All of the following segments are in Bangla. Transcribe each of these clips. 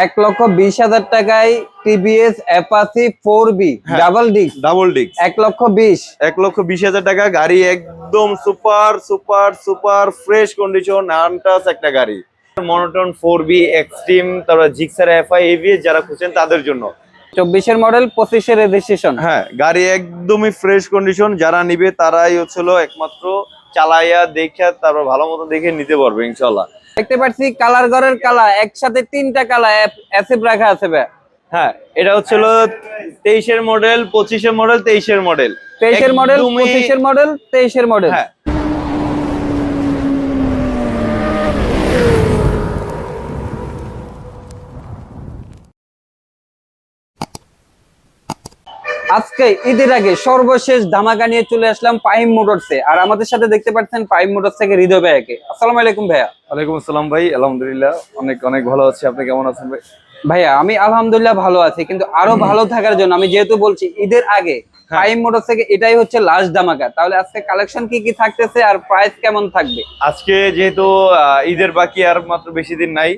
1,20,000 টাকায় টিভিএস অ্যাপাচি 4বি ডাবল ডিস্ক 1,20,000। 1,20,000 টাকা গাড়ি, একদম super super super fresh condition untouch একটা গাড়ি। মনোটন 4বি এক্সট্রিম, তারপর জিক্সার এফআই এভিএস যারা খুঁজছেন তাদের জন্য। 24-এর মডেল, 25-এর রেজিস্ট্রেশন। হ্যাঁ, গাড়ি একদমই ফ্রেশ কন্ডিশন। যারা নিবে তারাই হচ্ছিল একমাত্র চালাইয়া দেখে তারপর ভালো মতো দেখে নিতে পারবে ইনশাল্লাহ। দেখতে পাচ্ছি কালার ঘরের কালা একসাথে 3টা কালা অ্যাসিভ রাখা আছে ভাই। হ্যাঁ, এটা হচ্ছিল 23-এর মডেল, 25-এর মডেল, 23-এর মডেল। 23-এর মডেল, 25-এর মডেল, 23-এর মডেল। হ্যাঁ, আজকে ঈদের আগে সর্বশেষ ধামাকা নিয়ে চলে আসলাম ফাহিম মোটরসে। আর আমাদের সাথে দেখতে পাচ্ছেন ফাহিম মোটরস থেকে হৃদয় ভাইয়াকে। আসসালামু আলাইকুম ভাইয়া। ওয়ালাইকুম আসসালাম ভাই, আলহামদুলিল্লাহ অনেক অনেক ভালো আছি। আপনি কেমন আছেন ভাই? ভাইয়া আমি আলহামদুলিল্লাহ ভালো আছি, কিন্তু আরো ভালো থাকার জন্য আমি যেহেতু বলছি ঈদের আগে ফাহিম মোটরস থেকে এটাই হচ্ছে লাস্ট ধামাকা, তাহলে আজকে কালেকশন কি কি থাকতেছে আর প্রাইস কেমন থাকবে? আজকে যেহেতু ঈদের বাকি আর মাত্র বেশি দিন নাই,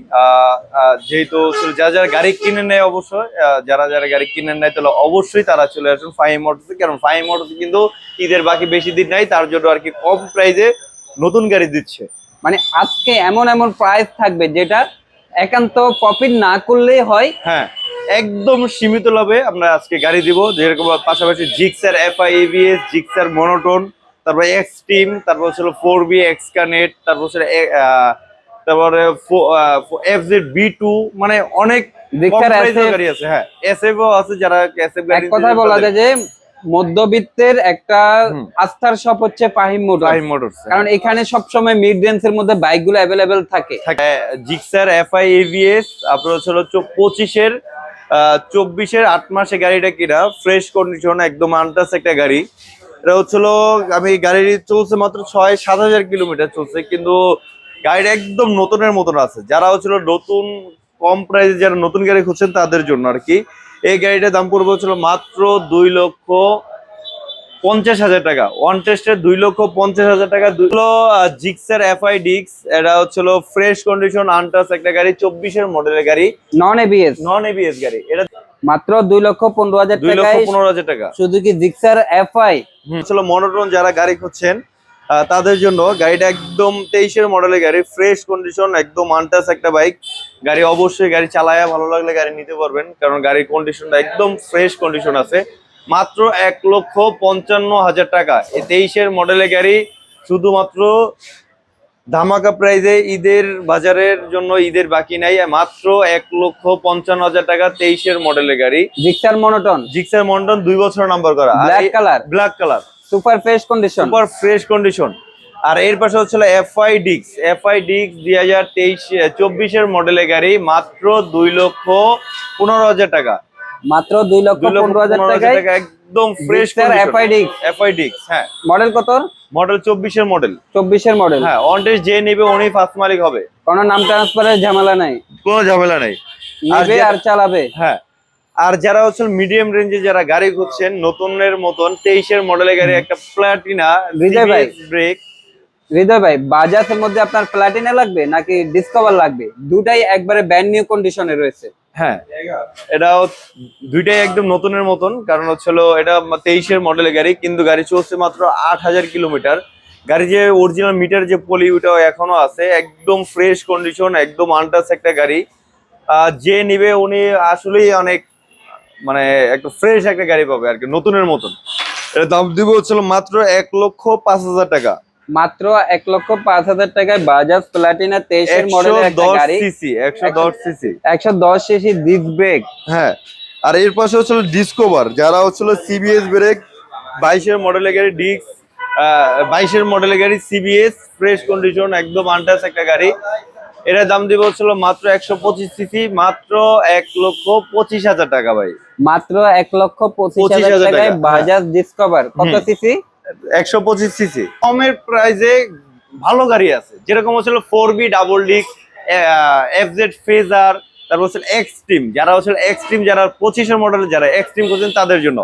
যেহেতু যারা যারা গাড়ি কিনে নেয় অবশ্যই, যারা যারা গাড়ি কিনে নেয় তাহলে অবশ্যই তারা চলে আসুন ফাহিম মোটরসে। কারণ ফাহিম মোটরস কিন্তু ঈদের বাকি বেশি দিন নাই, তার জন্য আর কি কম প্রাইসে নতুন গাড়ি দিচ্ছে। মানে আজকে এমন এমন প্রাইস থাকবে যেটা একান্ত প্রফিট না করলেই হয়। হ্যাঁ, একদম সীমিত লাভে আমরা আজকে গাড়ি দিব। যেরকম পাশাপাশি Gixxer FI ABS, Gixxer monotone, তারপর এক্সট্রিম, তারপর হচ্ছে 4বি এক্সকানেট, তারপর হচ্ছে তারপরে এফজেড বি2, মানে অনেক গাড়ি আছে। হ্যাঁ, এসএফও আছে। যারা এসএফ গাড়ি, এক কথায় বলা যায় যে মধ্যবিত্তের একটা আস্থার শপ হচ্ছে ফাহিম মোটরস, কারণ এখানে সবসময় মিড রেঞ্জের মধ্যে বাইকগুলো অ্যাভেলেবেল থাকে। জিক্সার এফআই এভিএস আপনার হচ্ছে 25-এর 24-এর 8 মাসে গাড়িটা কিনা ফ্রেশ কন্ডিশন, একদম আনটাচ একটা গাড়ি। এটা হচ্ছিল, আমি গাড়ি চলছে মাত্র 6-7 হাজার কিলোমিটার চলছে, কিন্তু গাড়িটা একদম নতুনের মতন আছে। যারা হচ্ছিল নতুন কম প্রাইসে যারা নতুন গাড়ি খুঁজছেন তাদের জন্য আর কি। এই গাড়িটার দাম পড়বে হচ্ছিল মাত্র 2,50,000 টাকা। ওয়ান টেস্টের 2,50,000 টাকা। জিক্সার এফআই ডিক্স, এটা হচ্ছিল ফ্রেশ কন্ডিশন আনটাচ একটা গাড়ি, 24-এর মডেলের গাড়ি, নন এবিএস গাড়ি। এটা মাত্র 2,15,000 টাকা। 2,15,000 টাকা শুধু কি জিক্সার এফআই হচ্ছিল মনোটন যারা গাড়ি খুঁজছেন তাদের জন্য। গাড়িটা একদম 23-এর মডেলের গাড়ি, ফ্রেশ কন্ডিশন, একদম আনটাচ একটা বাইক গাড়ি। অবশ্যই গাড়ি চালায়া ভালো লাগলে গাড়ি নিতে পারবেন, কারণ গাড়ির কন্ডিশনটা একদম ফ্রেশ কন্ডিশন আছে। মাত্র 1,55,000 টাকা এই 23-এর মডেলের গাড়ি, শুধুমাত্র ধামাকা প্রাইজে ঈদের বাজারের জন্য। ঈদের বাকি নাই, মাত্র 1,55,000 টাকা 23-এর মডেলের গাড়ি। জিক্সার মনোটন 2 বছর নাম্বার করা, black colour, super fresh condition. আর এর পাশে হচ্ছিল এফআই ডিক্স 2024-এর মডেলের গাড়ি, মাত্র 2,15,000 টাকা। মাত্র 2,15,000 টাকায় একদম ফ্রেশ এফআই ডিক্স। হ্যাঁ, মডেল কত? মডেল 24-এর মডেল। হ্যাঁ, অন টেস্ট যে নেবে উনি ফার্স্ট মালিক হবে, কোনো নাম ট্রান্সফারের ঝামেলা নাই, নেবে আর চালাবে। হ্যাঁ, আর যারা হচ্ছে মিডিয়াম রেঞ্জে যারা গাড়ি খুঁজছেন নতুনের মতন 23-এর মডেলের গাড়ি, একটা প্লাটিনা হৃদয় ভাই বাজাজের মধ্যে আপনার প্লাটিনা লাগবে নাকি ডিসকভার লাগবে? দুটাই একবারে ব্র্যান্ড নিউ কন্ডিশনে রয়েছে। হ্যাঁ, এটাও দুইটাই একদম নতুনের মতন, কারণ হচ্ছিল এটা 23-এর মডেলের গাড়ি, কিন্তু গাড়ি চলছে মাত্র 8,000 কিলোমিটার। গাড়ি যে অরিজিনাল মিটার যে পলি ওটাও এখনো আছে, একদম ফ্রেশ কন্ডিশন, একদম আনটাচ একটা গাড়ি। যে নিবে উনি আসলেই অনেক, মানে একটা ফ্রেশ একটা গাড়ি পাবে আর কি, নতুনের মতন। এর দাম দিব হচ্ছিল মাত্র 1,05,000 টাকা। মাত্র 1,05,000 টাকায় বাজাজ প্লাটিনা 23-এর মডেলের একটা গাড়ি, 110 সিসি ডিস্ক ব্রেক। হ্যাঁ, আর এর পাশে হচ্ছিল ডিসকভার, যারা হচ্ছিল সিবিএস ব্রেক, 22-এর মডেলের গাড়ি ডিস্ক, 22-এর মডেলের গাড়ি সিবিএস, ফ্রেশ কন্ডিশন, একদম আনটাচ একটা গাড়ি। এটার দাম দিব হচ্ছিল মাত্র 125 সিসি, মাত্র 1,25,000 টাকা ভাই। মাত্র 1,25,000 টাকায় বাজাজ ডিসকভার। কত সিসি? 125 সিসি। কমের প্রাইসে ভালো গাড়ি আছে, যেরকম হচ্ছিল 4বি ডাবল ডিস্ক, এফজেড ফেজার, তারপর হচ্ছে এক্সট্রিম। যারা হচ্ছে এক্সট্রিম, যারা 25-এর মডেলের যারা এক্সট্রিম করছেন তাদের জন্য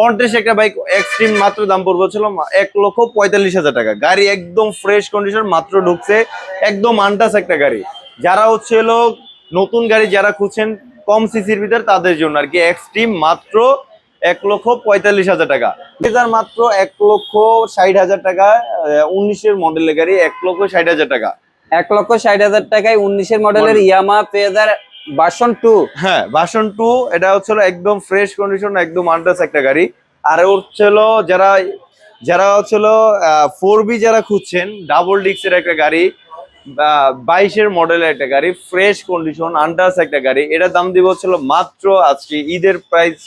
অনটেস্ট একটা বাইক এক্সট্রিম, মাত্র দাম পড়বে হচ্ছিল 1,45,000 টাকা। গাড়ি একদম ফ্রেশ কন্ডিশন, মাত্র ঢুকছে, একদম আনটাচ একটা গাড়ি। যারা হচ্ছে নতুন গাড়ি যারা খুঁজছেন কম সিসির ভিতর তাদের জন্য আর কি এক্সট্রিম মাত্র 1,45,000 টাকা। এটার মাত্র 1,60,000 টাকা 19-এর মডেলের গাড়ি 1,60,000 টাকা। 1,60,000 টাকায় 19-এর মডেলের ইয়ামা ফেজার ভার্সন 2। হ্যাঁ ভার্সন 2 এটা হচ্ছে একদম ফ্রেশ কন্ডিশন একদম আনটাচ একটা গাড়ি। আর হচ্ছিল যারা যারা হচ্ছিল 4B যারা খুঁজছেন ডাবল ডিস্কের একটা গাড়ি 22-এর মডেলের একটা গাড়ি ফ্রেশ কন্ডিশন আনটাচ একটা গাড়ি, এটার দাম দিব হচ্ছিল মাত্র আজকে ঈদের প্রাইস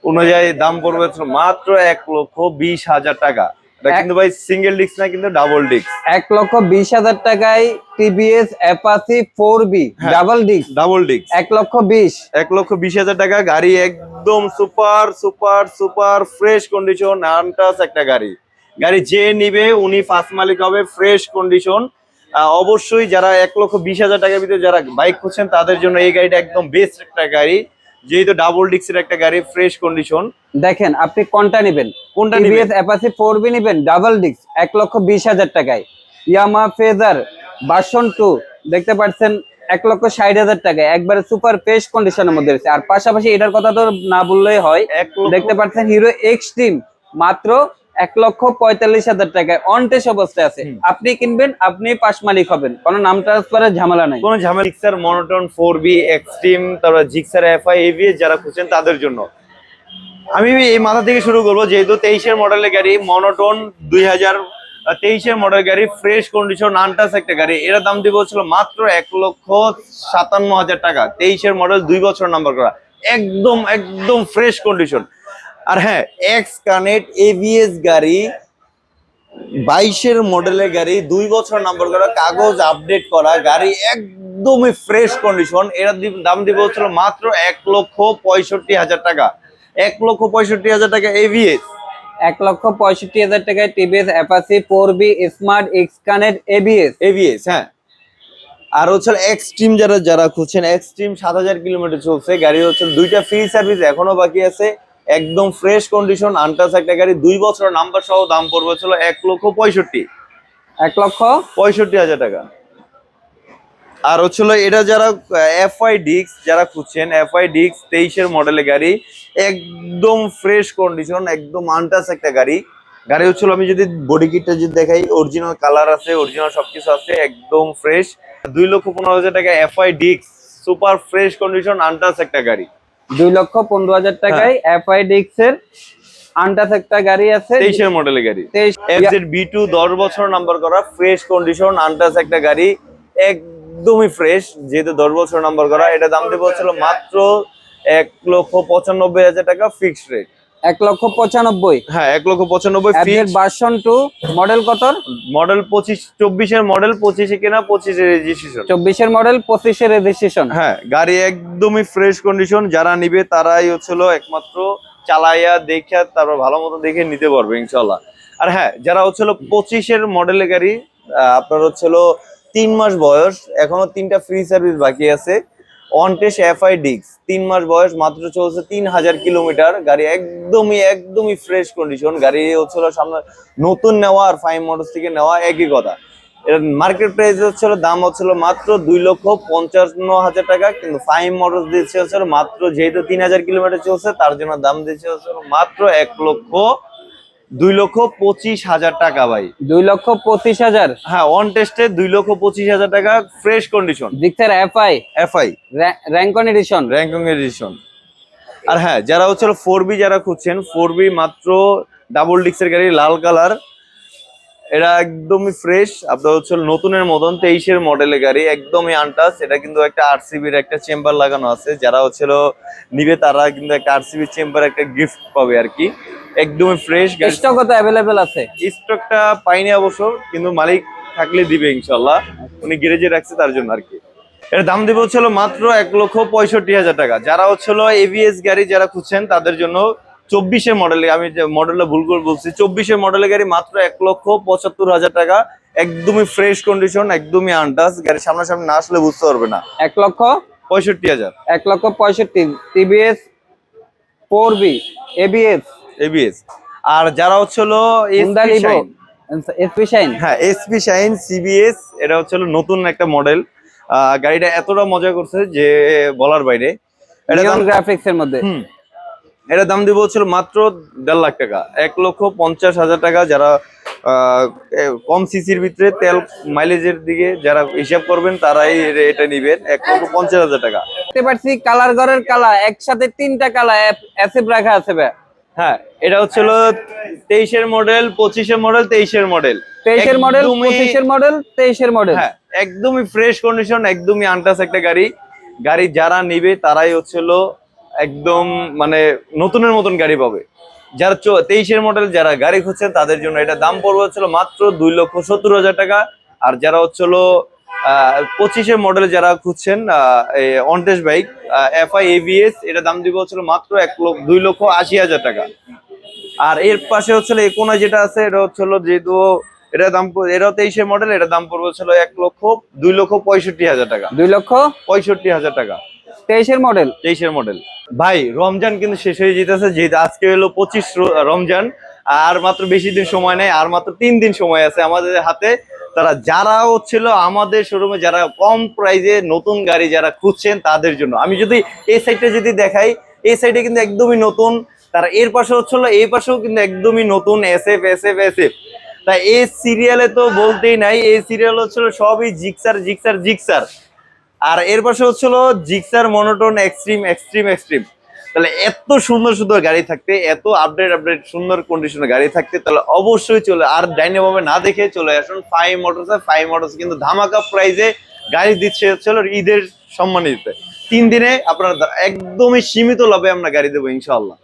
অনুযায়ী দাম পড়বে হচ্ছিল মাত্র 1,20,000 টাকা। এটা কিন্তু ভাই সিঙ্গেল ডিস্ক না কিন্তু ডাবল ডিস্ক। 1,20,000 টাকায় TVS Apache 4B double disc. Double disc 1,20,000। 1,20,000 টাকা গাড়ি একদম super super super fresh condition untouch একটা গাড়ি। গাড়ি যে নিবে উনি ফার্স্ট মালিক হবে, ফ্রেশ কন্ডিশন। অবশ্যই যারা 1,20,000 টাকার ভিতরে যারা বাইক খুঁজছেন তাদের জন্য এই গাড়িটা একদম বেস্ট একটা গাড়ি, যেহেতু ডাবল ডিস্কের একটা গাড়ি ফ্রেশ কন্ডিশন। দেখেন আপনি কোনটা নেবেন, কোনটা টিভিএস অ্যাপাচি 4B নেবেন ডাবল ডিস্ক 1,20,000 টাকায়। ইয়ামা ফেজার ভার্সন 2 দেখতে পাচ্ছেন 1,60,000 টাকায়, একবারে সুপার ফ্রেশ কন্ডিশনের মধ্যে রয়েছে। আর পাশাপাশি এটার কথা তো না বললেই হয়, দেখতে পাচ্ছেন হিরো এক্সট্রিম মাত্র 1,45,000 টাকায় অন টেস্ট অবস্থায় আছে। আপনি কিনবেন, আপনি পাশ মালিক হবেন, কোনো নাম ট্রান্সফারের ঝামেলা নাই, কোনো ঝামেলা। জিক্সার মনোটন 4B এক্সট্রিম, তারপর জিক্সার FI ABS যারা খুঁজছেন তাদের জন্য আমি এই মাথা থেকে শুরু করবো। যেহেতু 23-এর মডেলের গাড়ি মনোটন 2023-এর মডেল গাড়ি ফ্রেশ কন্ডিশন আনটাচ একটা গাড়ি, এর দাম দিব হচ্ছিল মাত্র 1,57,000 টাকা। 23-এর মডেল 2 বছর নাম্বার করা একদম একদম ফ্রেশ কন্ডিশন। আর হ্যাঁ এক্স কানেক্ট ABS গাড়ি 22-এর মডেলের গাড়ি 2 বছর নাম্বার করা কাগজ আপডেট করা গাড়ি একদমই ফ্রেশ কন্ডিশন, এর দাম দিব হচ্ছিল মাত্র 1,65,000 টাকা। 1,65,000 টাকা ABS। 1,65,000 টাকায় TVS Apache 4B smart x connect ABS। হ্যাঁ। আর হচ্ছে এক্সট্রিম যারা খুঁজছেন এক্সট্রিম 7,000 কিলোমিটার চলছে গাড়ি, হচ্ছে 2টা ফ্রি সার্ভিস এখনো বাকি আছে, একদম ফ্রেশ কন্ডিশন আনটাচ একটা গাড়ি 2 বছর নাম্বার সহ দাম পড়বে হচ্ছিল 1,65,000 টাকা। আর হচ্ছিল এটা যারা FI ডিস্ক যারা খুঁজছেন FI ডিস্ক 23-এর মডেলের গাড়ি একদম ফ্রেশ কন্ডিশন একদম আনটাচ একটা গাড়ি হচ্ছিল। আমি যদি বডি কিটটা যদি দেখাই অরিজিনাল কালার আছে, অরিজিনাল সবকিছু আছে, একদম ফ্রেশ। 2,15,000 টাকা FI disk super fresh condition untouch একটা গাড়ি। 2,15,000 টাকায় FI ডিস্কের আনটাচ একটা গাড়ি আছে, 23-এর মডেলের গাড়ি 23 FZ B2 10 বছর নাম্বার করা ফ্রেশ কন্ডিশন আনটাচ একটা গাড়ি একদমই ফ্রেশ, যেহেতু 10 বছর নাম্বার করা। এটা দাম দেবো হচ্ছিল মাত্র 1,95,000 টাকা ফিক্সড রেট। 1,95,000। হ্যাঁ 1,95,000 ফিক্সড। ভার্সন 2 মডেল কত? মডেল 24-এর মডেল 25-এ কেনা 25-এর রেজিস্ট্রেশন। 24-এর মডেল 25-এর রেজিস্ট্রেশন। হ্যাঁ গাড়ি একদমই ফ্রেশ কন্ডিশন, যারা নিবে তারাই হচ্ছিল একমাত্র চালাইয়া দেখে তারপর ভালো মতো দেখে নিতে পারবে ইনশাল্লাহ। আর হ্যাঁ যারা হচ্ছিল 25-এর মডেলের গাড়ি আপনার হচ্ছিল 3 মাস বয়স, এখনো 3টা ফ্রি সার্ভিস বাকি আছে, অন টেস্ট FI ডিস্ক 3 মাস বয়স, মাত্র চলছে 3,000 কিলোমিটার, গাড়ি একদমই ফ্রেশ কন্ডিশন। গাড়ি হচ্ছিল সামনে নতুন নেওয়া আর 5 মডেল থেকে নেওয়া একই কথা। এর মার্কেট প্রাইস হচ্ছিল দাম হচ্ছিল মাত্র 2,55,000 টাকা, কিন্তু 5 মডেল দিচ্ছে হচ্ছিল মাত্র, যেহেতু 3,000 কিলোমিটার চলছে তার জন্য দাম দিচ্ছে হচ্ছিল মাত্র 2,25,000 টাকা ভাই। 2,25,000। হ্যাঁ অন টেস্টে 2,25,000 টাকা ফ্রেশ কন্ডিশন জিক্সার FI র্যাঙ্কন এডিশন। আর হ্যাঁ যারা হচ্ছে 4B যারা খুঁজছেন 4B মাত্র ডাবল ডিস্কের গাড়ি লাল কালার, এটা একদমই ফ্রেশ আপনার হচ্ছে নতুনের মতন 23-এর মডেলের গাড়ি একদমই আনটাচ। এটা কিন্তু একটা RCB-র একটা চেম্বার লাগানো আছে, যারা হচ্ছে নিবে তারা কিন্তু একটা RCB চেম্বার একটা গিফট পাবে আর কি, একদমই ফ্রেশ। স্টক কত अवेलेबल আছে? স্টকটা পাইনি অবশ্য, কিন্তু মালিক থাকলে দিবে ইনশাল্লাহ, উনি গ্যারেজে রাখছে তার জন্য আর কি। এর দাম দিব হচ্ছিল মাত্র 1,65,000 টাকা। যারা হচ্ছিল ABS গাড়ি যারা খুঁজছেন তাদের জন্য 24-এর মডেলে, আমি মডেলটা ভুল করে বলছি, 24-এর মডেলের গাড়ি মাত্র 1,75,000 টাকা, একদমই ফ্রেশ কন্ডিশন একদমই আনটাচ গাড়ি, সামনাসামনি না আসলে বুঝতে পারবে না। 1,65,000। 1,65,000 TVS 4B ABS। আর যারা হচ্ছিল SP শাইন। হ্যাঁ SP শাইন CBS, এটা হচ্ছিল নতুন একটা মডেল গাড়িটা এতটা মজা করছে যে বলার বাইরে। এটা নিয়ন গ্রাফিক্স এর মধ্যে। এটা দাম দিব হচ্ছিল মাত্র 1.5 লাখ টাকা, 1,50,000 টাকা। যারা কম সিসির ভিতরে তেল মাইলেজের দিকে যারা হিসাব করবেন তারাই এটা নিবেন, 1,50,000 টাকা। দেখতে পাচ্ছি কালার ঘরের কালা একসাথে 3টা কালা এসএফ রাখা আছে ভাই। হ্যাঁ, এটা হচ্ছিল 23-এর মডেল, 25-এর মডেল, 23-এর মডেল। 23-এর মডেল, 25-এর মডেল, 23-এর মডেল। হ্যাঁ, একদমই ফ্রেশ কন্ডিশন, একদমই আনটাচ একটা গাড়ি। গাড়ি যারা নিবে তারাই হচ্ছিল একদম মানে নতুনের মতন গাড়ি পাবে। যারা 23-এর মডেল যারা গাড়ি খুঁজছেন তাদের জন্য এটা দাম পড়বে হচ্ছিল মাত্র 2,70,000 টাকা। আর যারা হচ্ছিল 25-এর মডেল যারা খুঁজছেন অনটেস বাইক এফআই এভিএস, এটা দাম দিব হচ্ছিল মাত্র 2,80,000 টাকা। আর এর পাশে হচ্ছিল একোনা যেটা আছে, এটা হচ্ছিল যেহেতু এটা দাম এটাও 23-এর মডেল, এটা দাম পড়বে হচ্ছিল 2,65,000 টাকা। 2,65,000 টাকা 23-এর মডেল। 23-এর মডেল। ভাই রমজান কিন্তু শেষ হয়ে যেতেছে, যেহেতু আজকে হলো 25 রমজান, আর মাত্র বেশি দিন সময় নেই, আর মাত্র 3 দিন সময় আছে আমাদের হাতে। তারা যারা হচ্ছিল আমাদের শোরুমে যারা কম প্রাইজে নতুন গাড়ি যারা খুঁজছেন তাদের জন্য, আমি যদি এই সাইডটা যদি দেখাই, এই সাইডে কিন্তু একদমই নতুন। তারা এর পাশে হচ্ছিল, এই পাশেও কিন্তু একদমই নতুন এসএফ এসএফ এসএফ। তাই এই সিরিয়ালে তো বলতেই নাই, এই সিরিয়াল হচ্ছিল সবই জিক্সার জিক্সার জিক্সার। আর এর পাশে হচ্ছিল Gixxer monotone extreme extreme extreme. তাহলে এত সুন্দর সুন্দর গাড়ি থাকতে, এত আপডেট সুন্দর কন্ডিশনের গাড়ি থাকতে, তাহলে অবশ্যই চলে আর ডাইনাভাবে না দেখে চলে আসুন ফাইভ মোটরস। ফাইভ মোটরস কিন্তু ধামাকা প্রাইজে গাড়ি দিচ্ছে হচ্ছিল ঈদের সম্মানিত 3 দিনে আপনারা একদমই সীমিত লাভে আমরা গাড়ি দেবো ইনশাআল্লাহ।